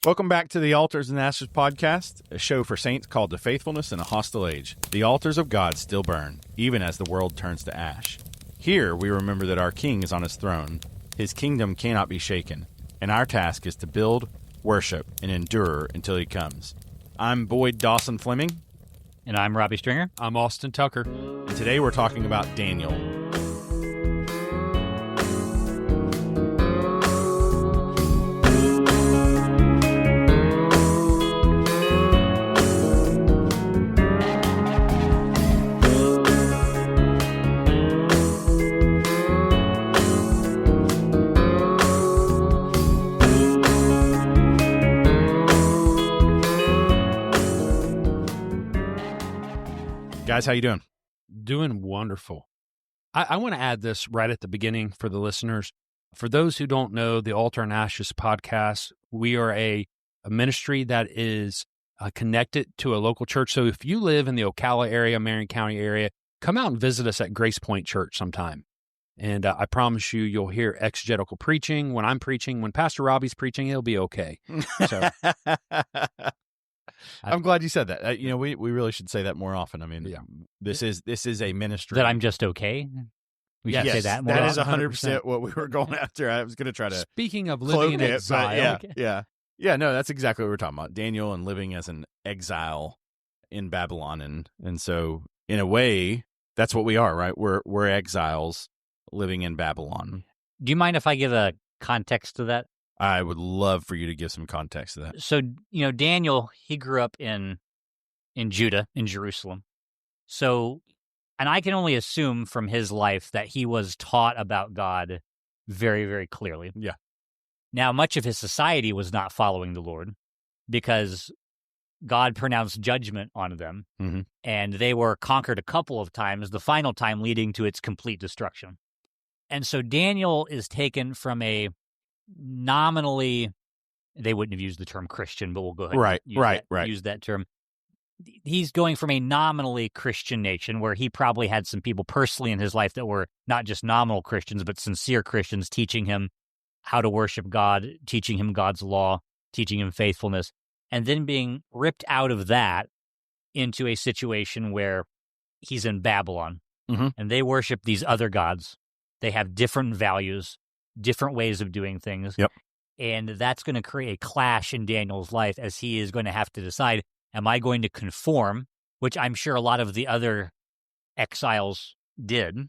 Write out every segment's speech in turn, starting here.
Welcome back to the Altars and Ashes podcast, a show for saints called to faithfulness in a hostile age. The altars of God still burn, even as the world turns to ash. Here we remember that our King is on his throne. His kingdom cannot be shaken, and our task is to build, worship, and endure until he comes. I'm Boyd Dawson Fleming. And I'm Robbie Stringer. I'm Austin Tucker. And today we're talking about Daniel. Guys, how you doing? Doing wonderful. I want to add this right at the beginning for the listeners. For those who don't know, the Altar and Ashes podcast, we are a ministry that is connected to a local church. So if you live in the Ocala area, Marion County area, come out and visit us at Grace Point Church sometime. And I promise you, you'll hear exegetical preaching. When I'm preaching, when Pastor Robbie's preaching, it'll be okay. So I'm glad you said that. We really should say that more often. I mean, yeah. This is a ministry. That I'm just okay? We should say that more That is often. 100% what we were going after. I was going to try to Speaking of living in cloak it, exile, but yeah. No, that's exactly what we're talking about. Daniel and living as an exile in Babylon, and so in a way, that's what we are, right? We're exiles living in Babylon. Do you mind if I give a context to that? I would love for you to give some context to that. So, Daniel, he grew up in Judah, in Jerusalem. So, and I can only assume from his life that he was taught about God very, very clearly. Yeah. Now, much of his society was not following the Lord because God pronounced judgment on them, and they were conquered a couple of times, the final time leading to its complete destruction. And so Daniel is taken from a nominally, they wouldn't have used the term Christian, but we'll go ahead and use that term. He's going from a nominally Christian nation where he probably had some people personally in his life that were not just nominal Christians, but sincere Christians teaching him how to worship God, teaching him God's law, teaching him faithfulness, and then being ripped out of that into a situation where he's in Babylon, and they worship these other gods. They have different values, different ways of doing things. Yep. And that's going to create a clash in Daniel's life as he is going to have to decide, am I going to conform, which I'm sure a lot of the other exiles did,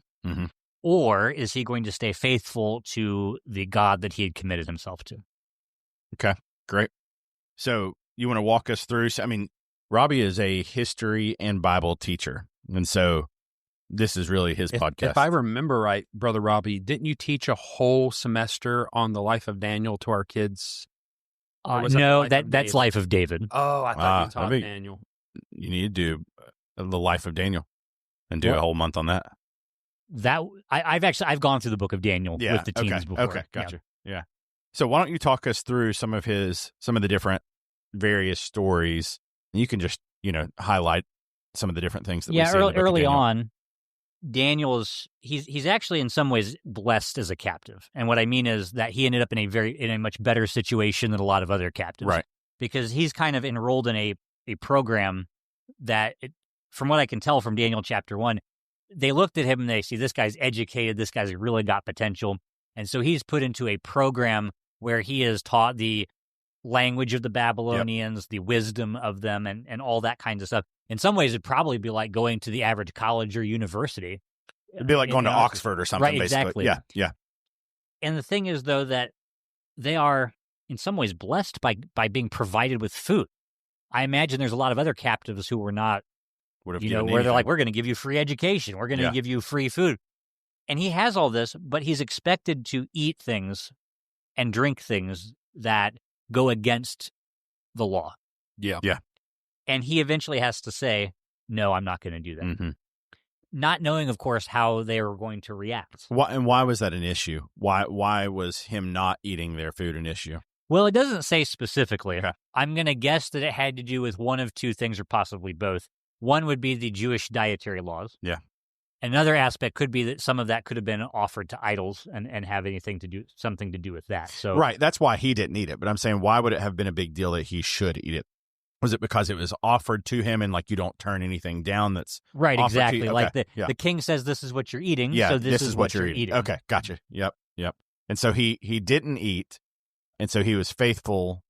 or is he going to stay faithful to the God that he had committed himself to? Okay, great. So you want to walk us through, Robbie is a history and Bible teacher, and so this is really his podcast. If I remember right, Brother Robbie, didn't you teach a whole semester on the life of Daniel to our kids? No, that's Life of David. Oh, I thought you taught Daniel. You need to do the life of Daniel and do a whole month on that. I've gone through the book of Daniel with the teens before. Okay, gotcha. Yeah. So why don't you talk us through some of the different various stories, and you can just highlight some of the different things that we see early on. Daniel he's actually in some ways blessed as a captive, and what I mean is that he ended up in a much better situation than a lot of other captives, right? Because he's kind of enrolled in a program that, from what I can tell from Daniel chapter 1, they looked at him and they see this guy's educated, this guy's really got potential, and so he's put into a program where he is taught the language of the Babylonians, the wisdom of them, and all that kind of stuff. In some ways, it'd probably be like going to the average college or university. It'd be like going to Oxford or something, right, basically. Exactly. Yeah. And the thing is, though, that they are, in some ways, blessed by being provided with food. I imagine there's a lot of other captives who were not, where they're like, we're going to give you free education. We're going to give you free food. And he has all this, but he's expected to eat things and drink things that go against the law. Yeah. And he eventually has to say, no, I'm not going to do that. Not knowing, of course, how they were going to react. Why was that an issue? Why was him not eating their food an issue? Well, it doesn't say specifically. Okay. I'm going to guess that it had to do with one of two things or possibly both. One would be the Jewish dietary laws. Yeah. Another aspect could be that some of that could have been offered to idols and have something to do with that. So right, that's why he didn't eat it. But I'm saying, why would it have been a big deal that he should eat it? Was it because it was offered to him and like you don't turn anything down that's right, offered exactly. to you? Like Okay, the king says this is what you're eating, yeah, so this is what you're eating. Okay, gotcha. Yep. And so he didn't eat, and so he was faithful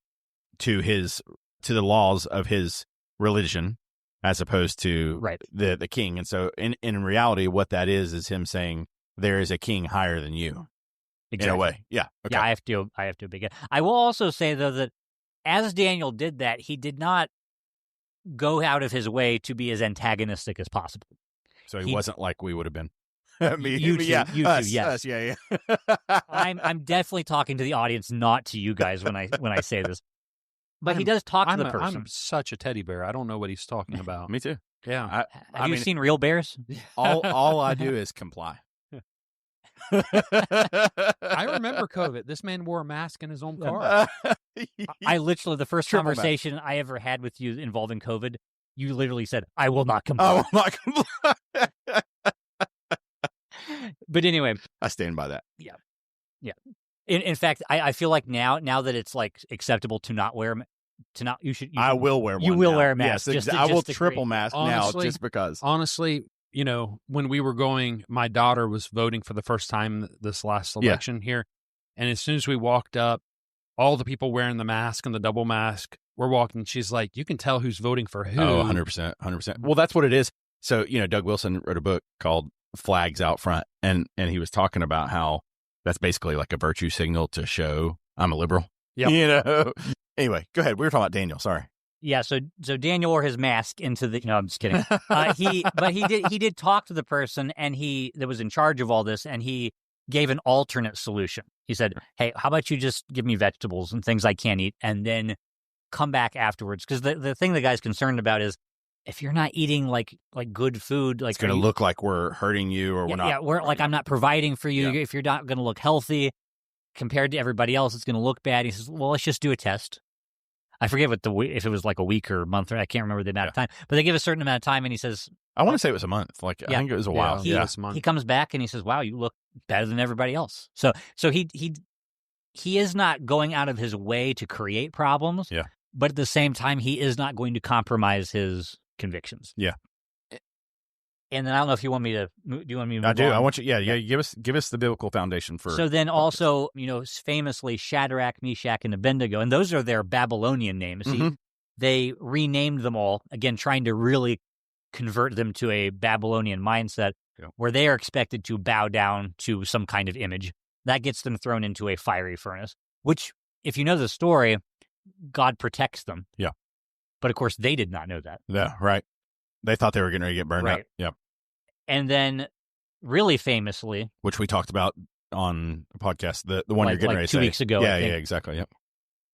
to the laws of his religion as opposed to the king. And so in reality, what that is him saying there is a king higher than you. Exactly. In a way. Yeah. Okay. Yeah, I have to begin. I will also say though that as Daniel did that, he did not go out of his way to be as antagonistic as possible. So he wasn't like we would have been. You two, yes. Us, yeah. I'm definitely talking to the audience, not to you guys when I say this. But he does talk to the person. I'm such a teddy bear. I don't know what he's talking about. Me too. Yeah. Have you seen real bears? All I do is comply. I remember COVID. This man wore a mask in his own car. I literally, the first conversation I ever had with you involving COVID, you literally said, I will not comply. I will not comply. But anyway. I stand by that. Yeah. In fact, I feel like now that it's like acceptable to not wear I will wear one. You will now. wear a mask. Yes, I will triple mask now just because. Honestly, when we were going, my daughter was voting for the first time this last election here. And as soon as we walked up, all the people wearing the mask and the double mask were walking. She's like, you can tell who's voting for who. Oh, 100%. 100%. Well, that's what it is. So, Doug Wilson wrote a book called Flags Out Front. And he was talking about how that's basically like a virtue signal to show I'm a liberal. Yeah. Anyway, go ahead. We were talking about Daniel. Sorry. Yeah, so Daniel wore his mask into the. No, I'm just kidding. He did talk to the person, and that was in charge of all this, and he gave an alternate solution. He said, "Hey, how about you just give me vegetables and things I can't eat, and then come back afterwards?" Because the thing the guy's concerned about is if you're not eating like good food, like it's going to look like we're hurting you, or we're not. Yeah, I'm not providing for you. Yeah. If you're not going to look healthy compared to everybody else, it's going to look bad. He says, "Well, let's just do a test." I forget if it was like a week or a month, or I can't remember the amount of time, but they give a certain amount of time, and he says, I want to say it was a month. I think it was a while. He comes back and he says, wow, you look better than everybody else. So he is not going out of his way to create problems, but at the same time, he is not going to compromise his convictions. Yeah. And then I don't know if you want me to. Do you want me to? Move I do. on? I want you. Yeah. Give us the biblical foundation for. So then, also, famously Shadrach, Meshach, and Abednego, and those are their Babylonian names. Mm-hmm. They renamed them all again, trying to really convert them to a Babylonian mindset, where they are expected to bow down to some kind of image. That gets them thrown into a fiery furnace. Which, if you know the story, God protects them. Yeah. But of course, they did not know that. Yeah. Right. They thought they were going to get burned up. Yeah. And then, really famously, which we talked about on the podcast, the one you're getting ready to say 2 weeks ago. Yeah, exactly. Yep.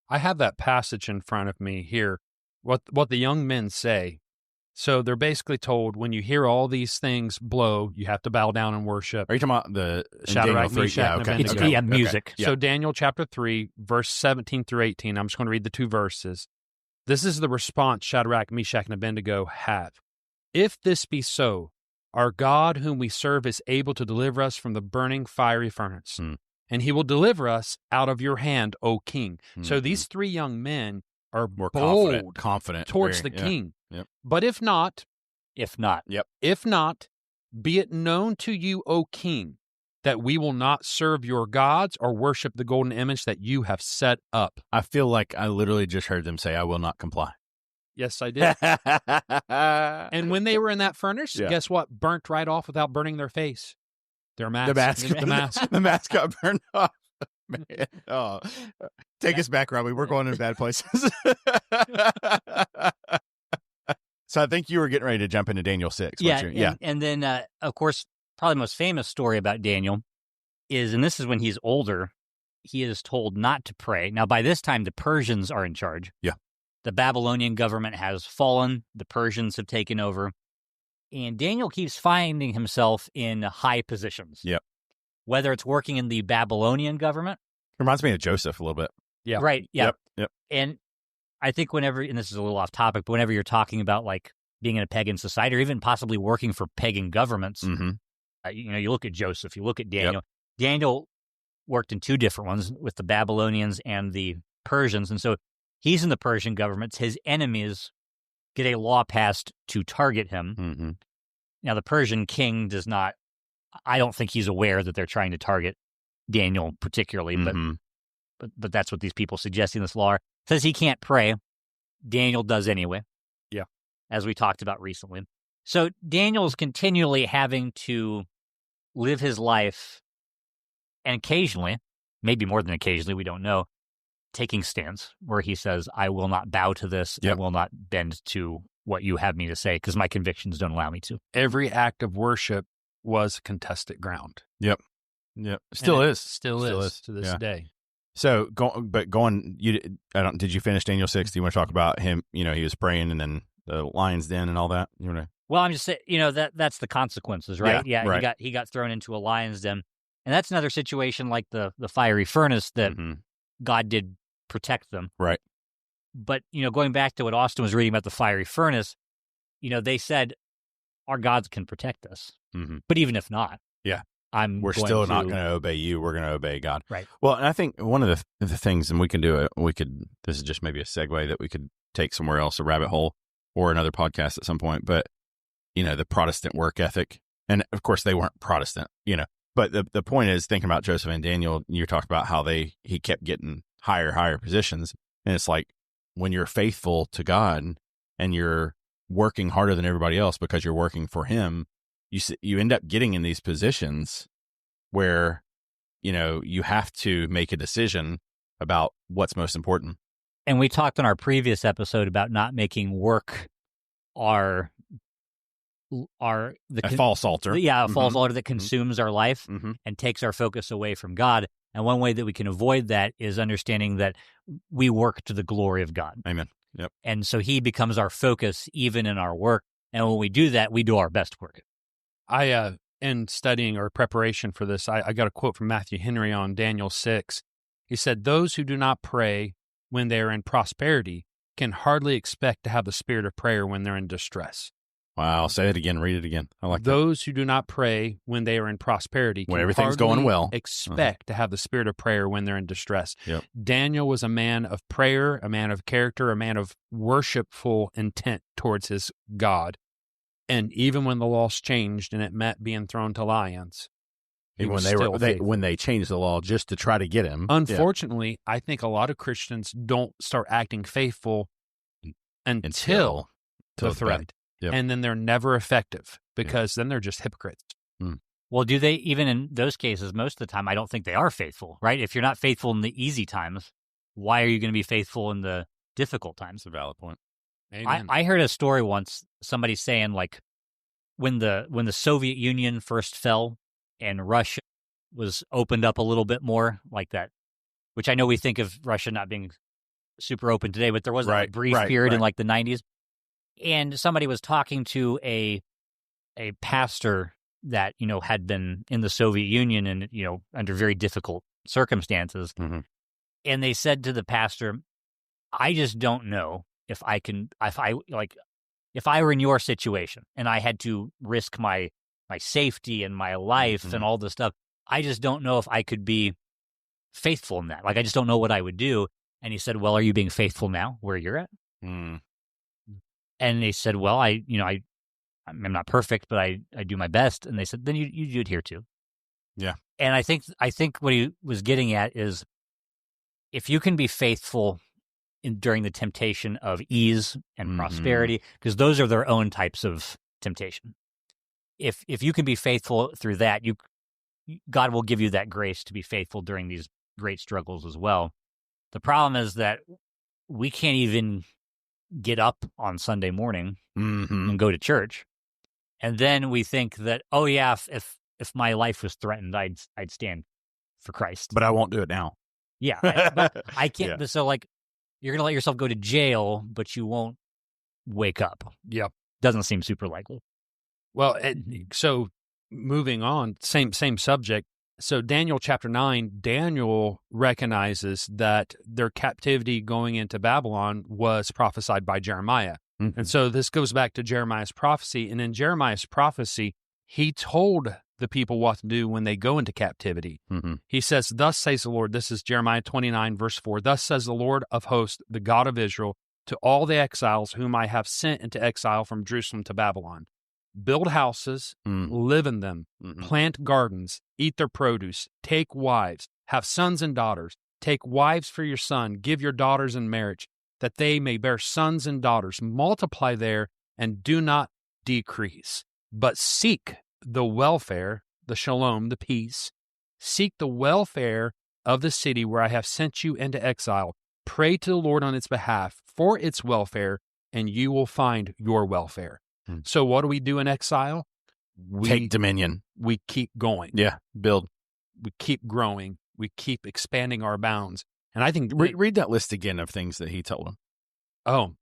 I have that passage in front of me here. What the young men say. So they're basically told, when you hear all these things blow, you have to bow down and worship. Are you talking about the Shadrach, Meshach, and Abednego? Yeah, music. Okay. So Daniel chapter 3, verse 17 through 18. I'm just going to read the two verses. This is the response Shadrach, Meshach, and Abednego have. If this be so, our God whom we serve is able to deliver us from the burning fiery furnace, and he will deliver us out of your hand, O king. So these three young men are more bold, confident towards the king. Yep. But if not, if not, be it known to you, O king, that we will not serve your gods or worship the golden image that you have set up. I feel like I literally just heard them say, I will not comply. Yes, I did. And when they were in that furnace, guess what? Burnt right off without burning their face. Their mask. The mask got burned off. Man. Oh, take us back, Robbie. We're going in bad places. So I think you were getting ready to jump into Daniel 6. And then, of course, probably the most famous story about Daniel is, and this is when he's older, he is told not to pray. Now, by this time, the Persians are in charge. Yeah. The Babylonian government has fallen. The Persians have taken over. And Daniel keeps finding himself in high positions. Yep. Whether it's working in the Babylonian government. Reminds me of Joseph a little bit. Yeah. Right. Yeah. Yep. And I think whenever, and this is a little off topic, but whenever you're talking about like being in a pagan society or even possibly working for pagan governments, You look at Joseph, you look at Daniel. Yep. Daniel worked in two different ones with the Babylonians and the Persians. And so he's in the Persian government. His enemies get a law passed to target him. Mm-hmm. Now, the Persian king does not, I don't think he's aware that they're trying to target Daniel particularly, but that's what these people suggesting this law are. Says he can't pray. Daniel does anyway. Yeah. As we talked about recently. So Daniel's continually having to live his life, and occasionally, maybe more than occasionally, we don't know, taking stands where he says, I will not bow to this, I will not bend to what you have me to say, because my convictions don't allow me to. Every act of worship was contested ground. Yep. Still is to this day. So, did you finish Daniel 6? Do you want to talk about him? He was praying and then the lion's den and all that? Well, I'm just saying, that's the consequences, right? Yeah, right. He got thrown into a lion's den. And that's another situation like the fiery furnace that God did protect them. Right. But, going back to what Austin was reading about the fiery furnace, they said, our gods can protect us. Mm-hmm. But even if not, we're still not going to obey you. We're going to obey God. Right. Well, and I think one of the things, and we can do it, this is just maybe a segue that we could take somewhere else, a rabbit hole or another podcast at some point. But, the Protestant work ethic, and of course they weren't Protestant, but the point is thinking about Joseph and Daniel, you talked about how he kept getting higher positions. And it's like when you're faithful to God and you're working harder than everybody else because you're working for him, you end up getting in these positions where, you have to make a decision about what's most important. And we talked on our previous episode about not making work a false altar. Yeah, a false altar that consumes our life and takes our focus away from God. And one way that we can avoid that is understanding that we work to the glory of God. Amen. Yep. And so he becomes our focus even in our work. And when we do that, we do our best work. In studying or preparation for this, I got a quote from Matthew Henry on Daniel 6. He said, "Those who do not pray when they are in prosperity can hardly expect to have the spirit of prayer when they're in distress." Wow. Say it again. Read it again. I like those who do not pray when they are in prosperity when everything's going well, expect to have the spirit of prayer when they're in distress. Yep. Daniel was a man of prayer, a man of character, a man of worshipful intent towards his God. And even when the laws changed and it meant being thrown to lions, even when they changed the law just to try to get him. Unfortunately, I think a lot of Christians don't start acting faithful until the threat. Yep. And then they're never effective because then they're just hypocrites. Well, do they, even in those cases, most of the time, I don't think they are faithful, right? If you're not faithful in the easy times, why are you going to be faithful in the difficult times? That's a valid point. I heard a story once, somebody saying like when the Soviet Union first fell and Russia was opened up a little bit more like that, which I know we think of Russia not being super open today, but there was a brief period in like the 90s. And somebody was talking to a pastor that, had been in the Soviet Union and, under very difficult circumstances. Mm-hmm. And they said to the pastor, I just don't know if I were in your situation and I had to risk my safety and my life and all this stuff, I just don't know if I could be faithful in that. Like, I just don't know what I would do. And he said, well, are you being faithful now where you're at? And they said, well, I'm not perfect, but I do my best. And they said, then you do it here too. Yeah. And I think what he was getting at is if you can be faithful during the temptation of ease and prosperity, because those are their own types of temptation. If you can be faithful through that, God will give you that grace to be faithful during these great struggles as well. The problem is that we can't even get up on Sunday morning and go to church. And then we think that, oh yeah, if my life was threatened, I'd stand for Christ. But I won't do it now. Yeah. But I can't. Yeah. So like, you're going to let yourself go to jail, but you won't wake up. Yep. Doesn't seem super likely. Well, so moving on, same subject. So Daniel chapter 9, Daniel recognizes that their captivity going into Babylon was prophesied by Jeremiah. And so this goes back to Jeremiah's prophecy. And in Jeremiah's prophecy, he told the people what to do when they go into captivity. Mm-hmm. He says, thus says the Lord, this is Jeremiah 29, verse 4, thus says the Lord of hosts, the God of Israel, to all the exiles whom I have sent into exile from Jerusalem to Babylon. Build houses, live in them, plant gardens, eat their produce, take wives, have sons and daughters, take wives for your son, give your daughters in marriage, that they may bear sons and daughters, multiply there, and do not decrease, but seek the welfare, the shalom, the peace, seek the welfare of the city where I have sent you into exile. Pray to the Lord on its behalf for its welfare, and you will find your welfare. So what do we do in exile? We take dominion. We keep going. Yeah, build. We keep growing. We keep expanding our bounds. And I think... Read that list again of things that he told them. Oh,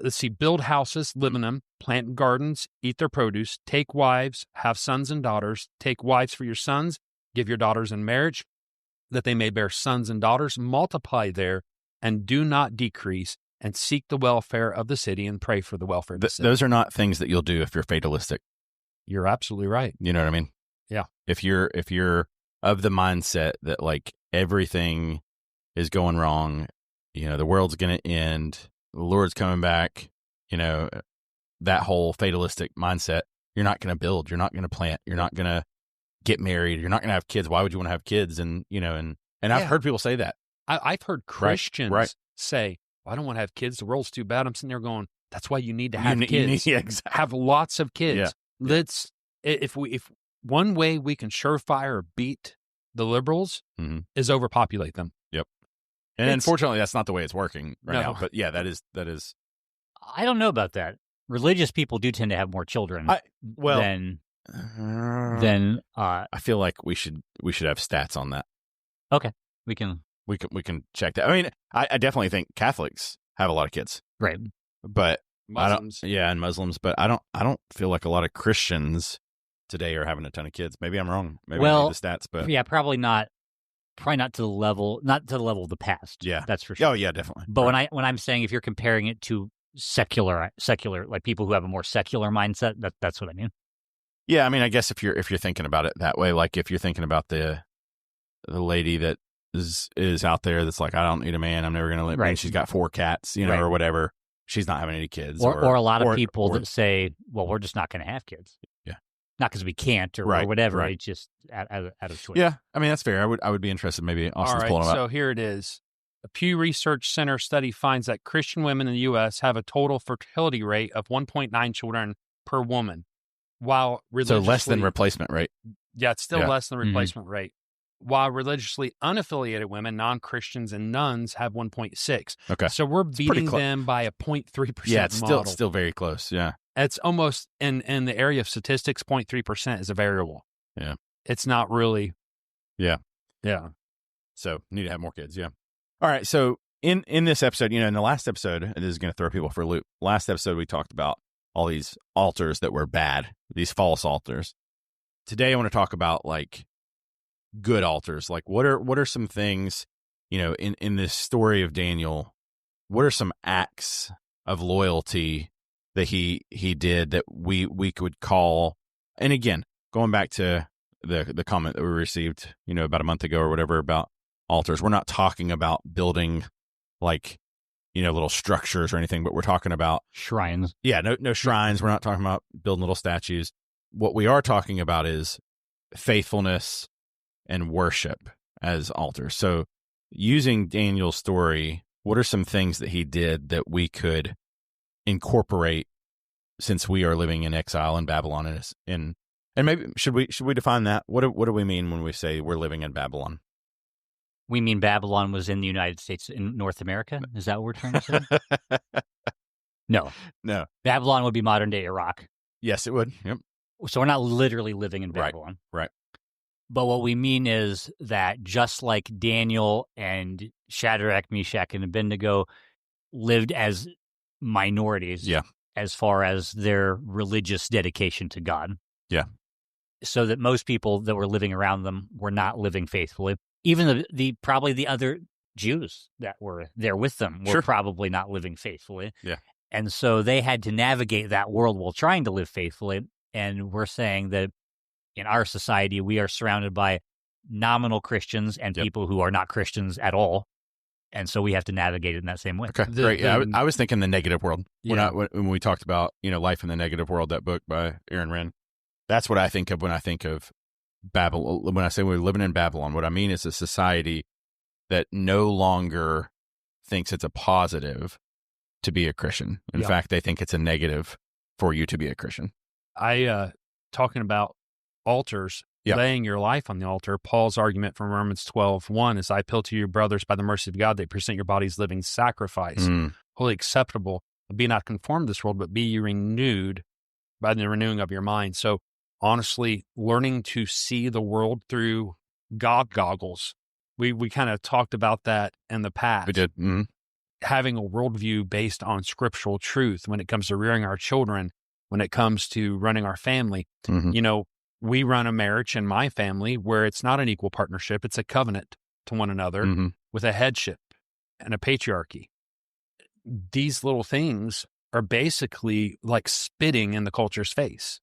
let's see. Build houses, live in them, plant gardens, eat their produce, take wives, have sons and daughters, take wives for your sons, give your daughters in marriage, that they may bear sons and daughters, multiply there, and do not decrease, and seek the welfare of the city and pray for the welfare of the city. Those are not things that you'll do if you're fatalistic. You're absolutely right. You know what I mean? Yeah. If you're of the mindset that like everything is going wrong, the world's going to end, the Lord's coming back, that whole fatalistic mindset, you're not going to build, you're not going to plant, you're not going to get married, you're not going to have kids. Why would you want to have kids? And I've heard people say that. I've heard Christians say, well, I don't want to have kids. The world's too bad. I'm sitting there going, that's why you need to have kids. Exactly. Have lots of kids. Yeah. Let's, if one way we can surefire beat the liberals is overpopulate them. Yep. And unfortunately, that's not the way it's working right now. But yeah, that is. I don't know about that. Religious people do tend to have more children than I feel like we should have stats on that. Okay, we can check that. I mean, I definitely think Catholics have a lot of kids, right? But Muslims, and Muslims, but I don't feel like a lot of Christians today are having a ton of kids. Maybe I'm wrong. Maybe I need the stats, but yeah, probably not to the level, of the past. Yeah, that's for sure. Oh yeah, definitely. But when I'm saying if you're comparing it to secular, like people who have a more secular mindset, that's what I mean. Yeah, I mean, I guess if you're thinking about it that way, like if you're thinking about the lady that is out there that's like, I don't need a man, I'm never going to live, and she's got 4 cats, or whatever. She's not having any kids, or a lot of people that say, well, we're just not going to have kids. Yeah, not because we can't or whatever. Right. It's just out of choice. Yeah, I mean that's fair. I would be interested. Maybe Austin's pulling them up. So here it is. A Pew Research Center study finds that Christian women in the U.S. have a total fertility rate of 1.9 children per woman, while so less than replacement rate. Yeah, it's still less than replacement rate. While religiously unaffiliated women, non-Christians, and nuns have 1.6. Okay, so we're beating them by a 0.3%. Yeah, it's still very close. Yeah, it's almost in the area of statistics. 0.3% is a variable. Yeah, it's not really. Yeah. So need to have more kids. Yeah. All right. So in this episode, in the last episode, and this is going to throw people for a loop. Last episode, we talked about all these altars that were bad, these false altars. Today, I want to talk about like good altars. Like what are some things, in this story of Daniel, what are some acts of loyalty that he did that we could call, and again, going back to the comment that we received, about a month ago or whatever about altars, we're not talking about building like, little structures or anything, but we're talking about shrines. Yeah, no shrines. We're not talking about building little statues. What we are talking about is faithfulness and worship as altars. So using Daniel's story, what are some things that he did that we could incorporate since we are living in exile in Babylon, and maybe should we define that? What do we mean when we say we're living in Babylon? We mean Babylon was in the United States, in North America? Is that what we're trying to say? No. Babylon would be modern day Iraq. Yes, it would. Yep. So we're not literally living in Babylon. Right. But what we mean is that just like Daniel and Shadrach, Meshach, and Abednego lived as minorities as far as their religious dedication to God. Yeah. So that most people that were living around them were not living faithfully. Even probably the other Jews that were there with them were probably not living faithfully. Yeah. And so they had to navigate that world while trying to live faithfully. And we're saying that in our society, we are surrounded by nominal Christians and people who are not Christians at all. And so we have to navigate it in that same way. Okay, great. Yeah, I was thinking the negative world. Yeah. When we talked about, Life in the Negative World, that book by Aaron Renn, that's what I think of when I think of Babylon. When I say we're living in Babylon, what I mean is a society that no longer thinks it's a positive to be a Christian. In fact, they think it's a negative for you to be a Christian. Talking about altars, laying your life on the altar, Paul's argument from Romans 12:1 is, I appeal to you, brothers, by the mercy of God, that present your bodies living sacrifice, wholly acceptable. Be not conformed to this world, but be ye renewed by the renewing of your mind. So honestly, learning to see the world through God goggles. We kind of talked about that in the past. We did. Mm-hmm. Having a worldview based on scriptural truth when it comes to rearing our children, when it comes to running our family. Mm-hmm. We run a marriage in my family where it's not an equal partnership. It's a covenant to one another with a headship and a patriarchy. These little things are basically like spitting in the culture's face,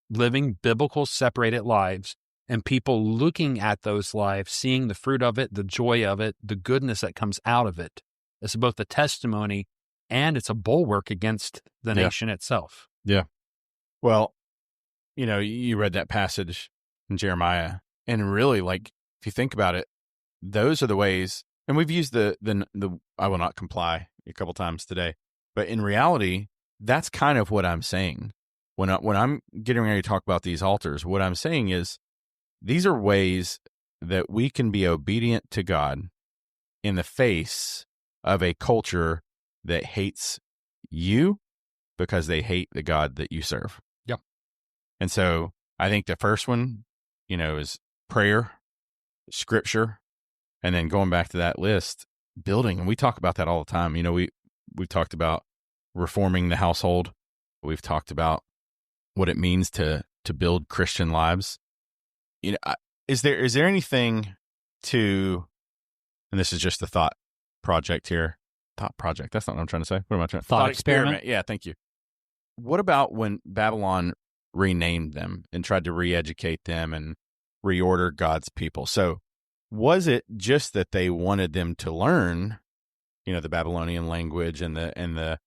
living biblical separated lives, and people looking at those lives, seeing the fruit of it, the joy of it, the goodness that comes out of it. It's both a testimony and it's a bulwark against the nation itself. Yeah. Well, you read that passage in Jeremiah, and really, like, if you think about it, those are the ways, and we've used the I will not comply a couple times today, but in reality, that's kind of what I'm saying. When I'm getting ready to talk about these altars, what I'm saying is these are ways that we can be obedient to God in the face of a culture that hates you because they hate the God that you serve. Yep. And so I think the first one, is prayer, scripture, and then going back to that list, building. And we talk about that all the time. We've talked about reforming the household. We've talked about what it means to build Christian lives. Is there anything to, and this is just a thought project here. Thought project. That's not what I'm trying to say. What am I trying to Thought experiment. Yeah, thank you. What about when Babylon renamed them and tried to re-educate them and reorder God's people? So was it just that they wanted them to learn, the Babylonian language and the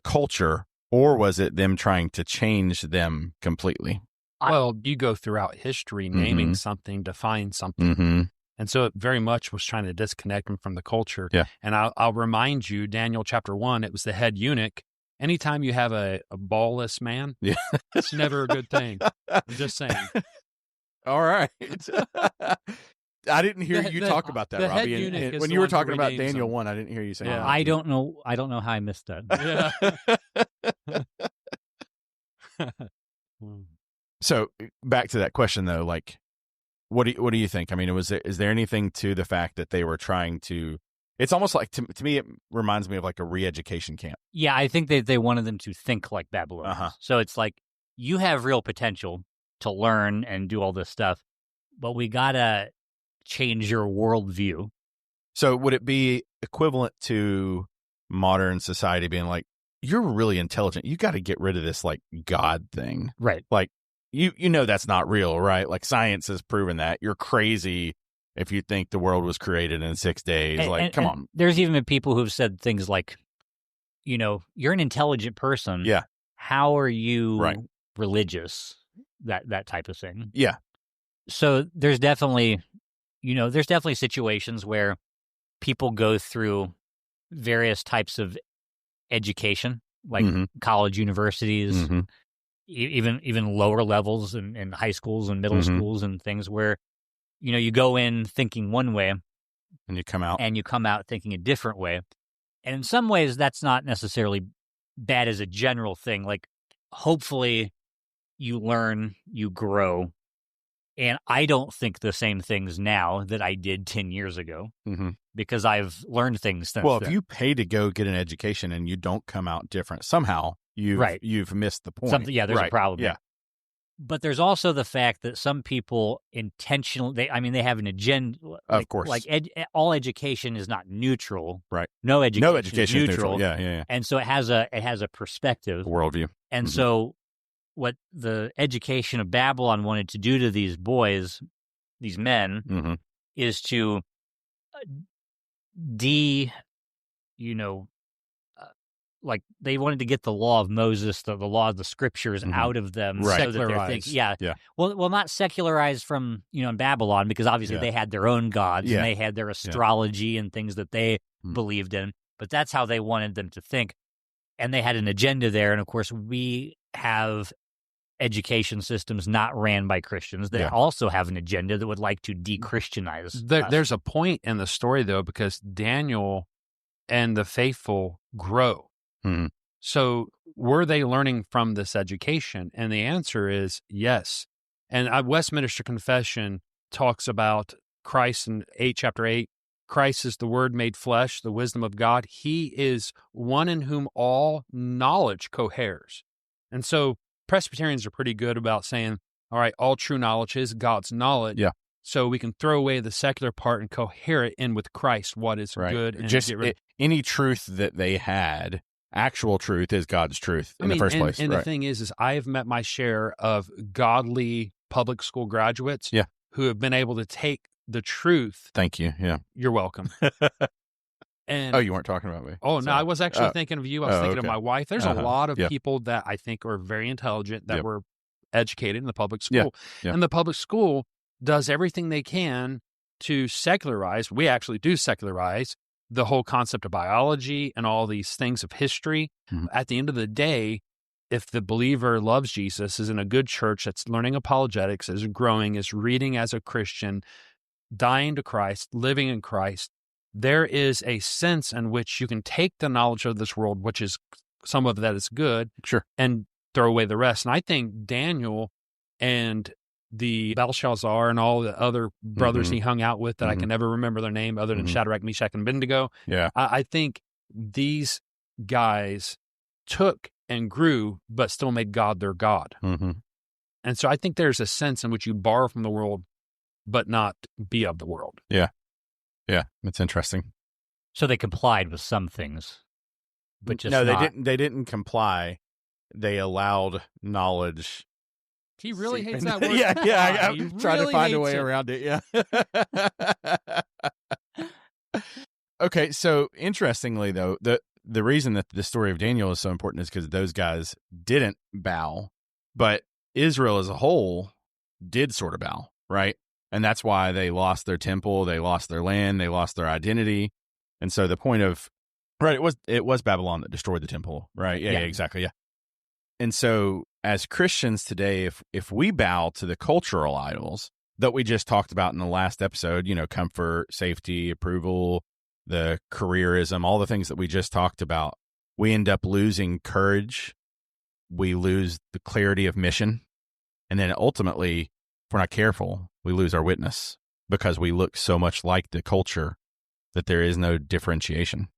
culture, or was it them trying to change them completely? Well, you go throughout history naming something, define something. And so it very much was trying to disconnect them from the culture. Yeah. And I'll remind you, Daniel chapter 1, it was the head eunuch. Anytime you have a ballless man, it's never a good thing. I'm just saying. All right. I didn't hear you talk about that, Robbie. And when you were talking about Daniel 1, I didn't hear you say that. I don't know how I missed that. Yeah. So back to that question, though, like, what do you think? I mean, is there anything to the fact that they were trying to? It's almost like to me, it reminds me of like a re-education camp. Yeah, I think they wanted them to think like Babylonians. So it's like, you have real potential to learn and do all this stuff, but we gotta change your worldview. So would it be equivalent to modern society being like, you're really intelligent, you got to get rid of this like God thing, right? Like that's not real, right? Like science has proven that. You're crazy if you think the world was created in 6 days. Come on. There's even been people who've said things like, you're an intelligent person. Yeah. How are you religious? That type of thing. Yeah. So there's definitely situations where people go through various types of education, like college, universities, even lower levels in high schools and middle schools and things where, you go in thinking one way and you come out thinking a different way. And in some ways that's not necessarily bad as a general thing. Like, hopefully you learn, you grow. And I don't think the same things now that I did 10 years ago because I've learned things since then. If you pay to go get an education and you don't come out different, somehow you've missed the point. There's a problem. Yeah. But there's also the fact that some people intentionally, they have an agenda. Of course. Like all education is not neutral. Right. No education is neutral. Yeah. And so it has a perspective. Worldview. And so what the education of Babylon wanted to do to these boys, these men, Mm-hmm. is to like they wanted to get the law of Moses, the law of the scriptures out of them, Right. so that they're thinking, yeah. Well, not secularized from in Babylon, because obviously they had their own gods and they had their astrology and things that they believed in, but that's how they wanted them to think, and they had an agenda there. And of course, we have education systems not ran by Christians that also have an agenda that would like to de-Christianize us. There's a point in the story, though, because Daniel and the faithful grow. Mm-hmm. So were they learning from this education? And the answer is yes. And Westminster Confession talks about Christ in chapter 8. Christ is the Word made flesh, the wisdom of God. He is one in whom all knowledge coheres. And so Presbyterians are pretty good about saying, all right, all true knowledge is God's knowledge. Yeah. So we can throw away the secular part and cohere it in with Christ, what is good. And just any truth that they had, actual truth is God's truth in the first place. And the thing is I have met my share of godly public school graduates who have been able to take the truth. Thank you. Yeah. You're welcome. And you weren't talking about me. Oh, no, I was actually thinking of you. I was thinking of my wife. There's a lot of Yeah. people that I think are very intelligent that were educated in the public Yeah. school. Yeah. And the public school does everything they can to secularize. We actually do secularize the whole concept of biology and all these things of history. Mhm. At the end of the day, if the believer loves Jesus, is in a good church that's learning apologetics, is growing, is reading as a Christian, dying to Christ, living in Christ, there is a sense in which you can take the knowledge of this world, which is some of that is good, and throw away the rest. And I think Daniel and the Belshazzar and all the other brothers he hung out with that I can never remember their name other than Shadrach, Meshach, and Abednego. Yeah. I think these guys took and grew, but still made God their God. Mm-hmm. And so I think there's a sense in which you borrow from the world, but not be of the world. Yeah. Yeah. That's interesting. So they complied with some things, but just no, not. They didn't comply. They allowed knowledge. He really hates that word. I'm trying to find a way around it. Yeah. Okay, so interestingly, though, the reason that the story of Daniel is so important is because those guys didn't bow, but Israel as a whole did sort of bow, right? And that's why they lost their temple, they lost their land, they lost their identity. And so the point of, right, it was Babylon that destroyed the temple, right? Yeah, exactly, yeah. And so as Christians today, if we bow to the cultural idols that we just talked about in the last episode, comfort, safety, approval, the careerism, all the things that we just talked about, we end up losing courage. We lose the clarity of mission. And then ultimately, if we're not careful, we lose our witness because we look so much like the culture that there is no differentiation.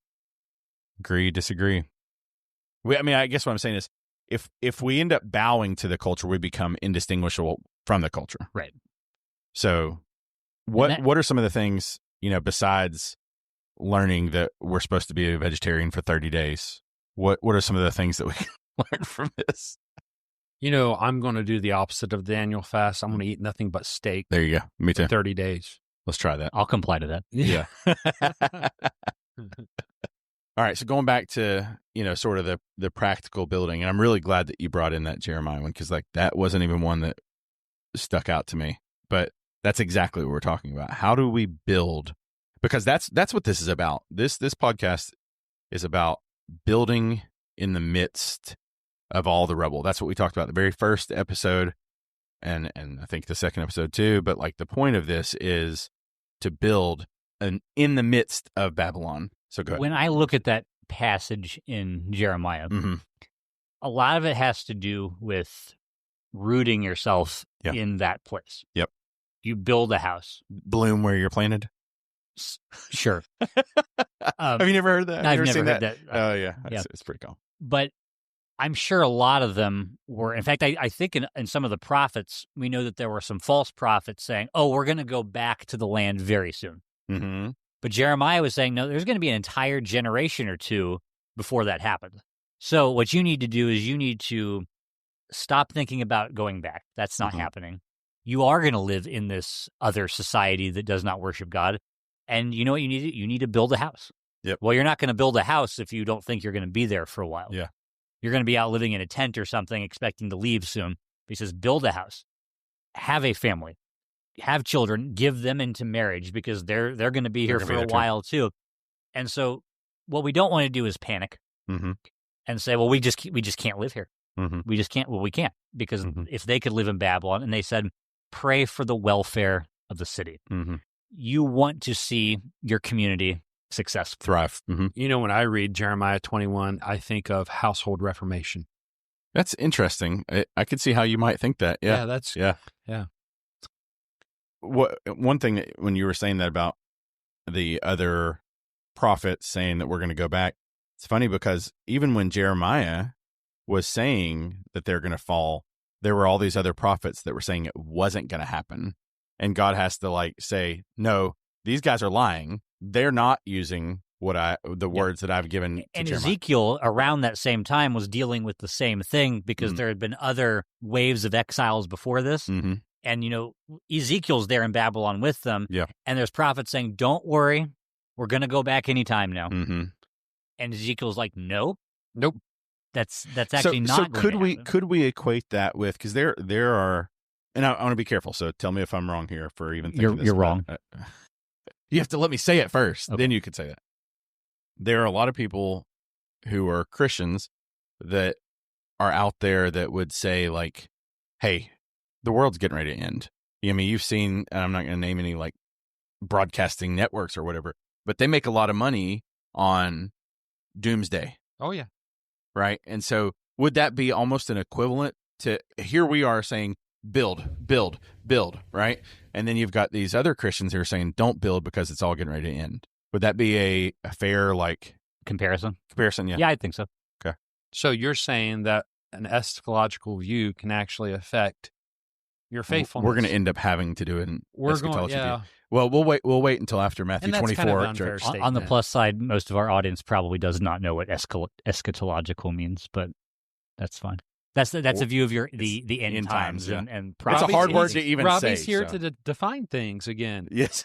Agree, disagree? I guess what I'm saying is, if we end up bowing to the culture, we become indistinguishable from the culture. Right. So what are some of the things, besides learning that we're supposed to be a vegetarian for 30 days? What are some of the things that we can learn from this? I'm going to do the opposite of Daniel fast. I'm going to eat nothing but steak. There you go. Me too. For 30 days. Let's try that. I'll comply to that. Yeah. All right. So going back to, sort of the practical building, and I'm really glad that you brought in that Jeremiah one, because that wasn't even one that stuck out to me, but that's exactly what we're talking about. How do we build? Because that's what this is about. This podcast is about building in the midst of all the rubble. That's what we talked about the very first episode, and I think the second episode too. But the point of this is to build in the midst of Babylon. So go ahead. When I look at that passage in Jeremiah, a lot of it has to do with rooting yourself in that place. Yep. You build a house. Bloom where you're planted. Sure. Have you never heard that? I've never heard that. Oh, yeah. It's pretty cool. But I'm sure a lot of them were, in fact, I think in some of the prophets, we know that there were some false prophets saying, we're going to go back to the land very soon. Mm-hmm. But Jeremiah was saying, no, there's going to be an entire generation or two before that happens. So what you need to do is you need to stop thinking about going back. That's not happening. You are going to live in this other society that does not worship God. And you know what you need? You need to build a house. Yep. Well, you're not going to build a house if you don't think you're going to be there for a while. Yeah. You're going to be out living in a tent or something, expecting to leave soon. He says, build a house, have a family, have children, give them into marriage because they're going to be here for a while too. And so what we don't want to do is panic and say, well, we just can't live here. We just can't. Well, we can't, because if they could live in Babylon, and they said, pray for the welfare of the city. You want to see your community successful, thrive. You know, when I read Jeremiah 21, I think of household reformation. That's interesting. I could see how you might think that. Yeah. One thing that, when you were saying that about the other prophets saying that we're going to go back, it's funny because even when Jeremiah was saying that they're going to fall, there were all these other prophets that were saying it wasn't going to happen. And God has to say, no, these guys are lying. They're not using the words that I've given to and Jeremiah. Ezekiel around that same time was dealing with the same thing, because there had been other waves of exiles before this. And, Ezekiel's there in Babylon with them. Yeah. And there's prophets saying, don't worry, we're going to go back anytime now. And Ezekiel's like, nope. That's actually not. So could we equate that with, because there are, and I want to be careful. So tell me if I'm wrong here for even thinking you're wrong. You have to let me say it first. Okay. Then you could say that. There are a lot of people who are Christians that are out there that would say hey, the world's getting ready to end. I mean, you've seen, and I'm not going to name any broadcasting networks or whatever, but they make a lot of money on doomsday. Oh, yeah. Right. And so would that be almost an equivalent to, here we are saying, build, right? And then you've got these other Christians who are saying, don't build because it's all getting ready to end. Would that be a fair comparison? Yeah. Yeah, I think so. Okay. So you're saying that an eschatological view can actually affect your faithfulness. We're going to end up having to do an eschatology view. Well, we'll wait until after Matthew 24. Kind of an unfair statement. On the plus side, most of our audience probably does not know what eschatological means, but that's fine. That's a view of the end times and it's a hard word to even say. Robbie's here to define things again. Yes.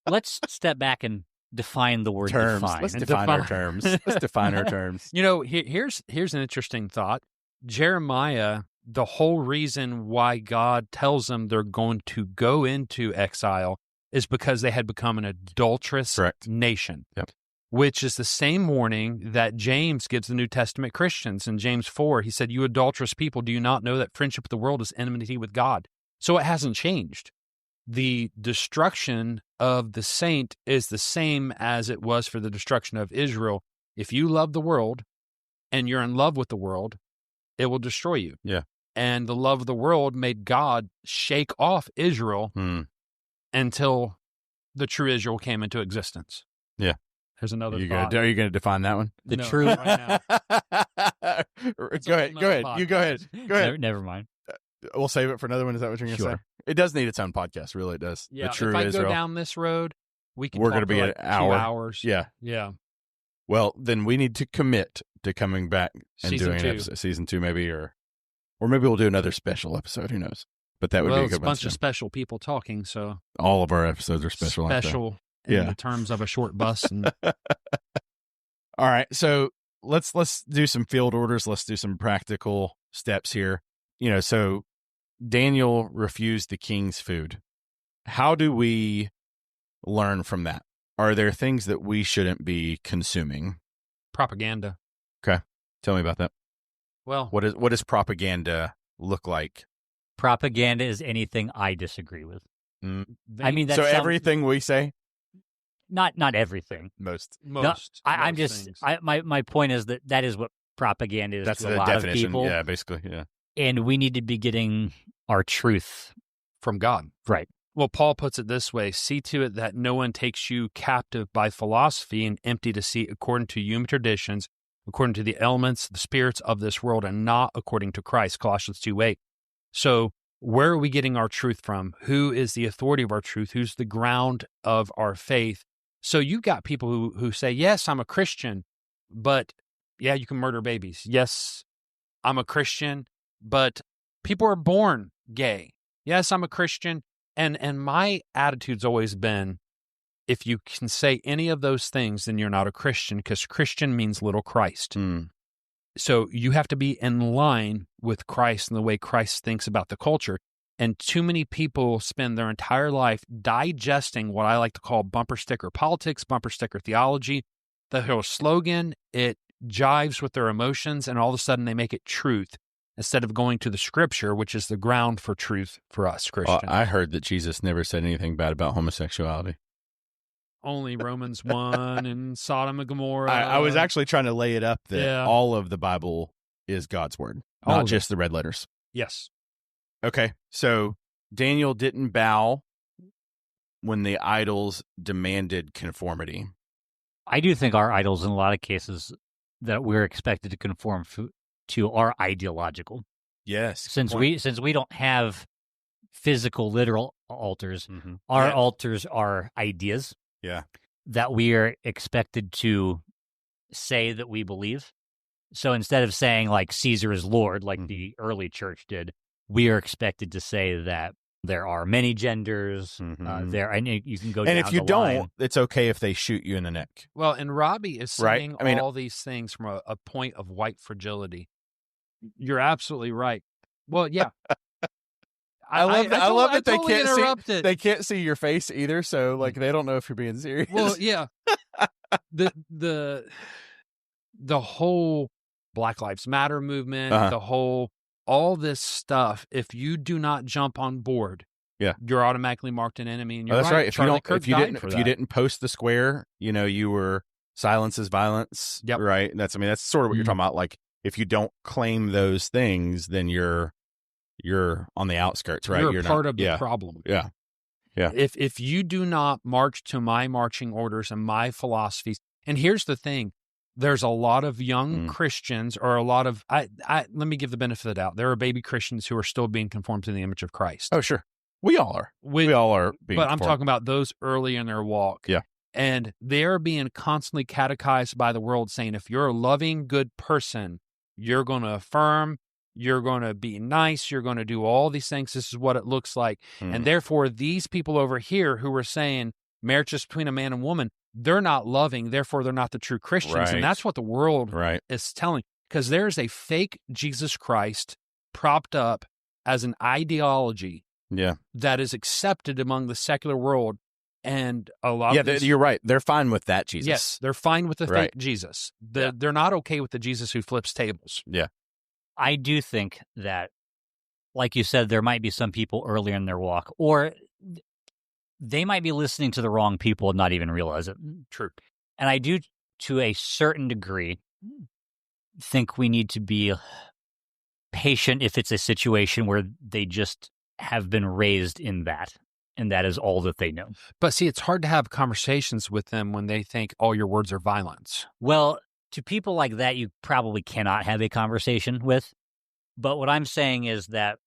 Let's step back and define the word terms. define. Let's define our terms. Let's define our terms. Here's an interesting thought. Jeremiah, the whole reason why God tells them they're going to go into exile is because they had become an adulterous nation. Yep. Which is the same warning that James gives the New Testament Christians. In James 4, he said, you adulterous people, do you not know that friendship with the world is enmity with God? So it hasn't changed. The destruction of the saint is the same as it was for the destruction of Israel. If you love the world and you're in love with the world, it will destroy you. Yeah. And the love of the world made God shake off Israel until the true Israel came into existence. Yeah. There's another thought. Are you going to define that one? True. Right now. Go ahead. You go ahead. Go ahead. Never mind. We'll save it for another one. Is that what you're going to say? It does need its own podcast. Really, it does. Yeah. The true if I Israel. go down this road, we're going to be an hour. 2 hours. Yeah. Yeah. Well, then we need to commit to coming back and doing an episode, season 2 maybe, or maybe we'll do another special episode. Who knows? But that would be a good one. It's a bunch of special people talking, so all of our episodes are special. Special in the terms of a short bus. And... All right, so let's do some field orders. Let's do some practical steps here. So Daniel refused the king's food. How do we learn from that? Are there things that we shouldn't be consuming? Propaganda. Okay, tell me about that. Well, what does propaganda look like? Propaganda is anything I disagree with. I mean, so everything we say. Not everything. Most. I'm just. My point is that is what propaganda is. That's to the a lot definition. Of people. Yeah, basically. Yeah. And we need to be getting our truth from God. Right. Well, Paul puts it this way: see to it that no one takes you captive by philosophy and empty deceit, according to human traditions, according to the elements, the spirits of this world, and not according to Christ. Colossians 2:8. So where are we getting our truth from? Who is the authority of our truth? Who's the ground of our faith? So you've got people who say, yes, I'm a Christian, but yeah, you can murder babies. Yes, I'm a Christian, but people are born gay. Yes, I'm a Christian, and my attitude's always been, if you can say any of those things, then you're not a Christian, because Christian means little Christ. So you have to be in line with Christ and the way Christ thinks about the culture. And too many people spend their entire life digesting what I like to call bumper sticker politics, bumper sticker theology. The whole slogan, it jives with their emotions, and all of a sudden they make it truth instead of going to the scripture, which is the ground for truth for us Christians. I heard that Jesus never said anything bad about homosexuality. Only Romans 1 and Sodom and Gomorrah. I was actually trying to lay it up that all of the Bible is God's word, not just the red letters. Yes. Okay, so Daniel didn't bow when the idols demanded conformity. I do think our idols, in a lot of cases, that we're expected to conform to are ideological. Yes. Since we don't have physical, literal altars, our altars are ideas. Yeah. That we are expected to say that we believe. So instead of saying like Caesar is Lord, like the early church did, we are expected to say that there are many genders there, and you can go. And down if you the don't, line. it's okay if they shoot you in the neck. Well, and Robbie is saying Right? all these things from a point of white fragility. You're absolutely right. Well, yeah. I love that they totally can't see. They can't see your face either, so like they don't know if you're being serious. Well, yeah. the whole Black Lives Matter movement, all this stuff. If you do not jump on board, you're automatically marked an enemy. And you're that's right. If you didn't post the square, you were silence is violence. Yep. Right. That's sort of what you're talking about. Like if you don't claim those things, then you're on the outskirts, right? You're part of the problem. Yeah. Yeah. If you do not march to my marching orders and my philosophies, and here's the thing, there's a lot of young Christians, or a lot of let me give the benefit of the doubt. There are baby Christians who are still being conformed to the image of Christ. Oh, sure. We all are. We all are being But conformed. I'm talking about those early in their walk. Yeah. And they're being constantly catechized by the world saying, if you're a loving, good person, you're going to affirm, you're going to be nice, you're going to do all these things. This is what it looks like. And therefore, these people over here who are saying marriage is between a man and woman, they're not loving, therefore they're not the true Christians. Right. And that's what the world is telling. Because there's a fake Jesus Christ propped up as an ideology that is accepted among the secular world. And a lot of you're right. They're fine with that Jesus. Yes, they're fine with the fake Jesus. They're not okay with the Jesus who flips tables. Yeah. I do think that, like you said, there might be some people earlier in their walk, or they might be listening to the wrong people and not even realize it. True. And I do, to a certain degree, think we need to be patient if it's a situation where they just have been raised in that, and that is all that they know. But see, it's hard to have conversations with them when they think all your words are violence. Well, to people like that, you probably cannot have a conversation with. But what I'm saying is that,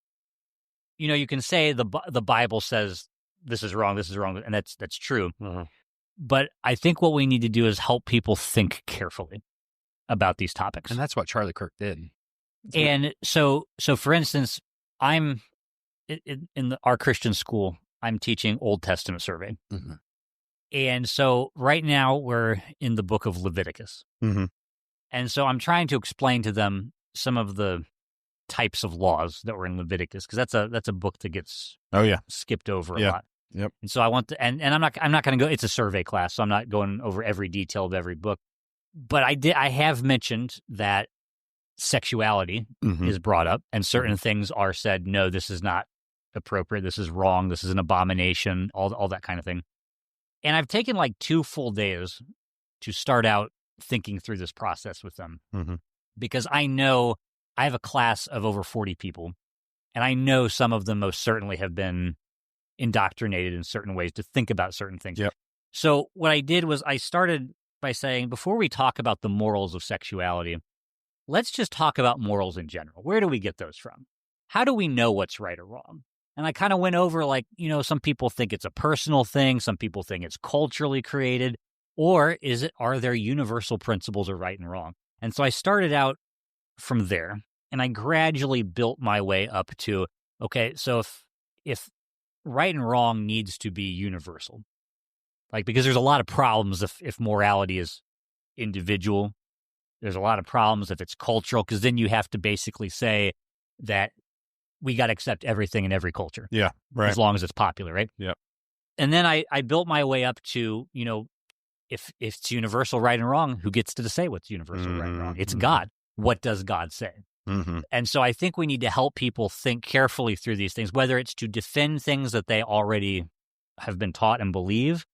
you can say the Bible says this is wrong, and that's true. But I think what we need to do is help people think carefully about these topics. And that's what Charlie Kirk did. And so for instance, I'm in our Christian school, I'm teaching Old Testament survey. And so right now we're in the book of Leviticus. And so I'm trying to explain to them some of the types of laws that were in Leviticus, because that's a book that gets skipped over a lot. Yep. And so I want to, and I'm not going to go. It's a survey class, so I'm not going over every detail of every book. But I have mentioned that sexuality is brought up, and certain things are said. No, this is not appropriate. This is wrong. This is an abomination. All that kind of thing. And I've taken like 2 full days to start out thinking through this process with them, because I know I have a class of over 40 people, and I know some of them most certainly have been indoctrinated in certain ways to think about certain things. Yep. So what I did was I started by saying, before we talk about the morals of sexuality, let's just talk about morals in general. Where do we get those from? How do we know what's right or wrong? And I kind of went over, like, some people think it's a personal thing. Some people think it's culturally created. Or are there universal principles of right and wrong? And so I started out from there. And I gradually built my way up to, okay, so if right and wrong needs to be universal, like, because there's a lot of problems if morality is individual. There's a lot of problems if it's cultural, because then you have to basically say that we got to accept everything in every culture. Yeah, right. As long as it's popular, right? Yeah. And then I built my way up to, if it's universal right and wrong, who gets to say what's universal right and wrong? It's God. What does God say? And so I think we need to help people think carefully through these things, whether it's to defend things that they already have been taught and believe,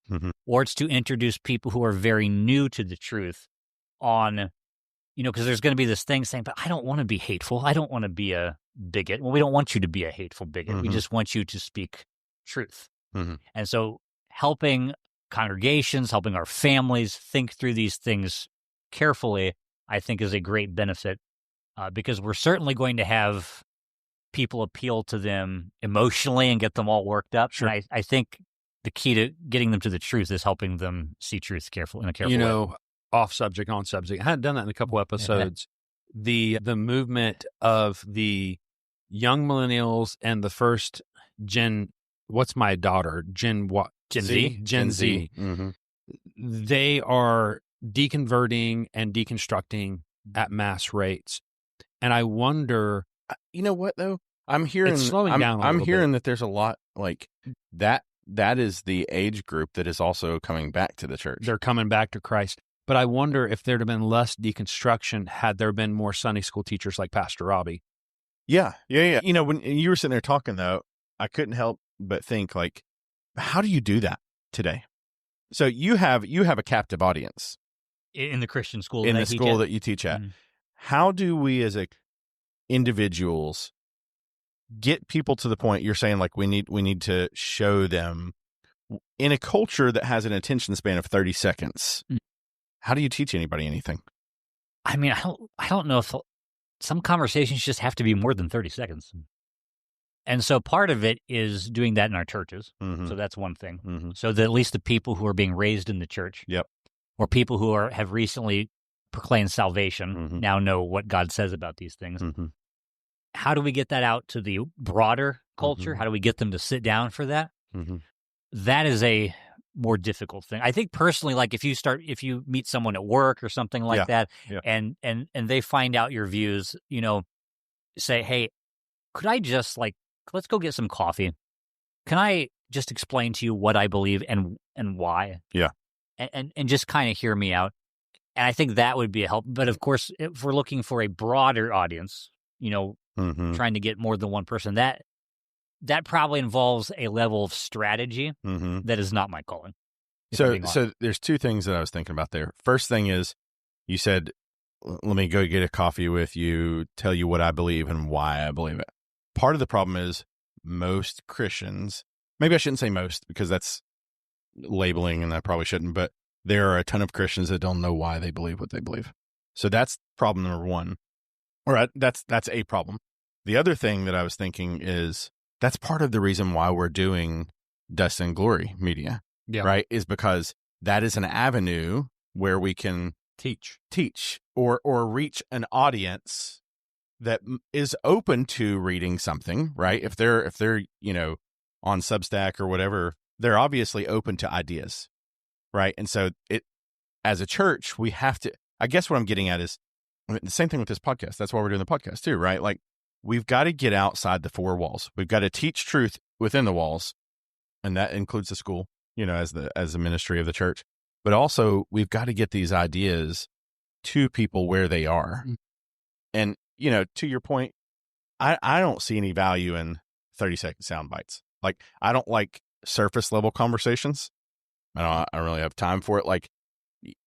or it's to introduce people who are very new to the truth on, because there's going to be this thing saying, but I don't want to be hateful. I don't want to be a bigot. Well, we don't want you to be a hateful bigot. We just want you to speak truth. And so helping congregations, helping our families think through these things carefully, I think is a great benefit, because we're certainly going to have people appeal to them emotionally and get them all worked up. Sure. And I think the key to getting them to the truth is helping them see truth in a careful way. Off subject, on subject. I hadn't done that in a couple episodes. The movement of the young millennials and the first Gen, what's my daughter? Gen what? Gen Z. Gen Z. They are deconverting and deconstructing at mass rates. And I wonder, you know what though? I'm hearing it's slowing down a I'm little hearing bit. that there's a lot like that. That is the age group that is also coming back to the church. They're coming back to Christ. But I wonder if there'd have been less deconstruction had there been more Sunday school teachers like Pastor Robbie. Yeah. When you were sitting there talking, though, I couldn't help but think, like, how do you do that today? So you have a captive audience In the Christian school. In the school that you teach at. How do we as individuals get people to the point you're saying, like, we need to show them in a culture that has an attention span of 30 seconds? How do you teach anybody anything? I mean, I don't know if some conversations just have to be more than 30 seconds. And so part of it is doing that in our churches. So that's one thing. So that at least the people who are being raised in the church, or people who have recently proclaimed salvation, now know what God says about these things. How do we get that out to the broader culture? How do we get them to sit down for that? That is a more difficult thing. I think personally, like if you meet someone at work or something like that, and they find out your views, say, hey, could I just let's go get some coffee. Can I just explain to you what I believe and why? Yeah. And just kind of hear me out. And I think that would be a help. But of course, if we're looking for a broader audience, trying to get more than one person, that probably involves a level of strategy that is not my calling. So there's two things that I was thinking about there. First thing is, you said, let me go get a coffee with you, tell you what I believe and why I believe it. Part of the problem is most Christians, maybe I shouldn't say most because that's labeling and I probably shouldn't, but there are a ton of Christians that don't know why they believe what they believe. So that's problem number one. All right, that's a problem. The other thing that I was thinking is, that's part of the reason why we're doing Dust and Glory Media, right? Is because that is an avenue where we can teach or reach an audience that is open to reading something, right? If they're on Substack or whatever, they're obviously open to ideas, right? And so as a church, we have to, I guess what I'm getting at is the same thing with this podcast. That's why we're doing the podcast too, right? Like, we've got to get outside the four walls. We've got to teach truth within the walls, and that includes the school, as the ministry of the church. But also, we've got to get these ideas to people where they are. And, to your point, I don't see any value in 30-second sound bites. Like, I don't like surface level conversations. I don't really have time for it. Like,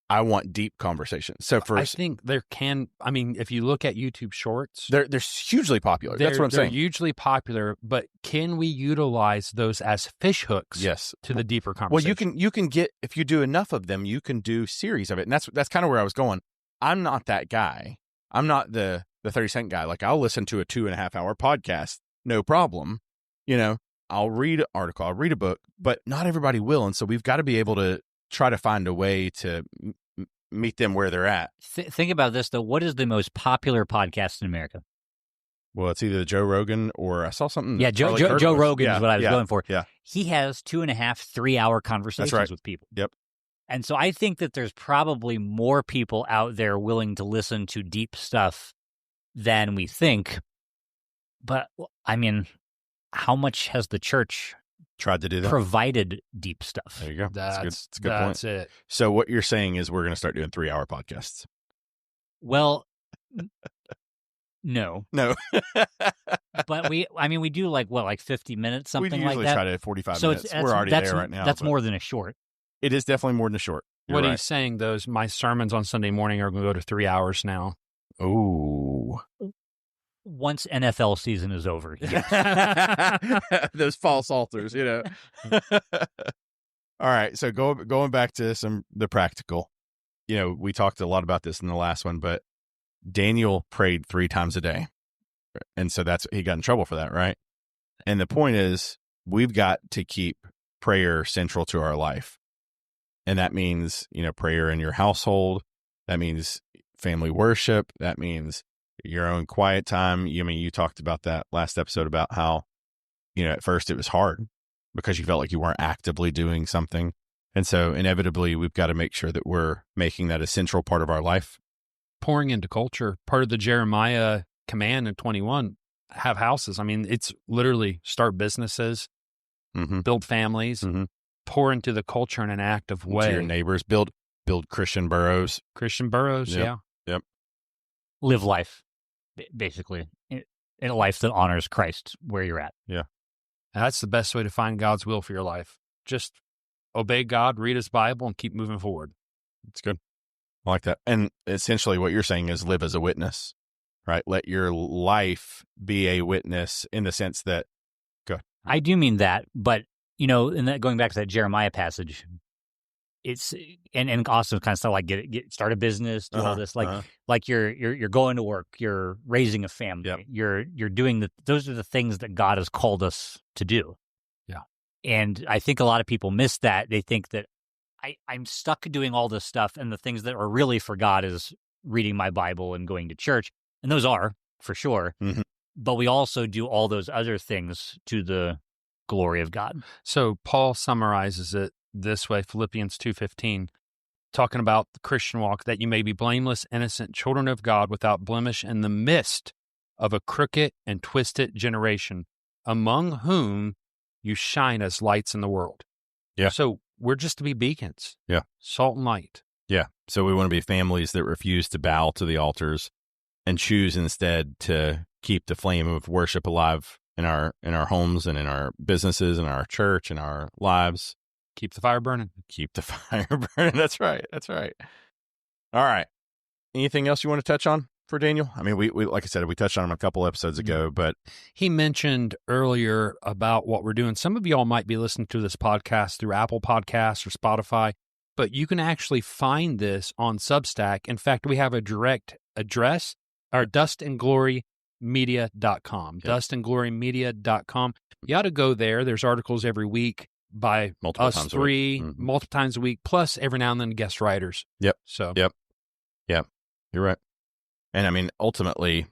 I want deep conversations. So I think if you look at YouTube Shorts, they're hugely popular. That's what I'm saying. They're hugely popular, but can we utilize those as fish hooks? Yes. To the deeper conversation. Well, you can get, if you do enough of them, you can do series of it. And that's kind of where I was going. I'm not that guy. I'm not the 30-second guy. Like, I'll listen to a 2.5 hour podcast, no problem. I'll read an article, I'll read a book, but not everybody will. And so we've got to be able to try to find a way to meet them where they're at. Think about this, though. What is the most popular podcast in America? Well, it's either Joe Rogan or I saw something. Yeah, Joe Rogan is what I was going for. Yeah. He has 2.5, 3 hour conversations with people. Yep. And so I think that there's probably more people out there willing to listen to deep stuff than we think. But, I mean, how much has the church tried to do that? Provided deep stuff. There you go. That's a good point. That's it. So what you're saying is we're going to start doing 3-hour podcasts. Well, no. But we do like 50 minutes, something like that? We usually try to 45 so minutes. We're already there right now. That's more than a short. It is definitely more than a short. You're what right. he's saying, though, is my sermons on Sunday morning are going to go to 3 hours now. Ooh. Once NFL season is over. Those false altars, you know. All right. So going back to the practical, you know, we talked a lot about this in the last one, but Daniel prayed 3 times a day. And so he got in trouble for that, right? And the point is, we've got to keep prayer central to our life. And that means, you know, prayer in your household. That means family worship. That means your own quiet time. You talked about that last episode about how, you know, at first it was hard because you felt like you weren't actively doing something. And so inevitably, we've got to make sure that we're making that a central part of our life. Pouring into culture, part of the Jeremiah command in 21, have houses. I mean, it's literally start businesses, build families, pour into the culture in an active way. To your neighbors, build Christian boroughs. Yeah. Yep. Live life, basically, in a life that honors Christ where you're at. Yeah. And that's the best way to find God's will for your life. Just obey God, read his Bible, and keep moving forward. It's good. I like that. And essentially what you're saying is live as a witness, right? Let your life be a witness in the sense that, go ahead. I do mean that, but, you know, and that going back to that Jeremiah passage, it's, and also kind of stuff like start a business, do all this, like you're going to work, you're raising a family, you're doing those are the things that God has called us to do. Yeah. And I think a lot of people miss that. They think that I'm stuck doing all this stuff, and the things that are really for God is reading my Bible and going to church. And those are, for sure. Mm-hmm. But we also do all those other things to the glory of God. So Paul summarizes it this way, Philippians 2:15, talking about the Christian walk, that you may be blameless, innocent, children of God, without blemish, in the midst of a crooked and twisted generation, among whom you shine as lights in the world. Yeah. So we're just to be beacons. Yeah. Salt and light. Yeah. So we want to be families that refuse to bow to the altars and choose instead to keep the flame of worship alive in our homes and in our businesses and our church and our lives. Keep the fire burning. Keep the fire burning. That's right. All right. Anything else you want to touch on for Daniel? I mean, we like I said, we touched on him a couple episodes ago, but he mentioned earlier about what we're doing. Some of y'all might be listening to this podcast through Apple Podcasts or Spotify, but you can actually find this on Substack. In fact, we have a direct address, our dustandglorymedia.com, dustandglorymedia.com. You ought to go there. There's articles every week by multiple us three, multiple times a week, plus every now and then guest writers. Yep. So. Yep. You're right. And I mean, ultimately,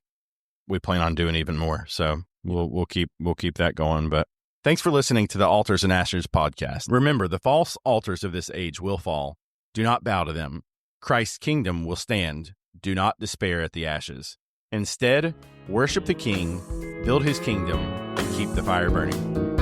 we plan on doing even more. So we'll keep that going. But thanks for listening to the Altars and Ashes podcast. Remember, the false altars of this age will fall. Do not bow to them. Christ's kingdom will stand. Do not despair at the ashes. Instead, worship the King, build his kingdom, and keep the fire burning.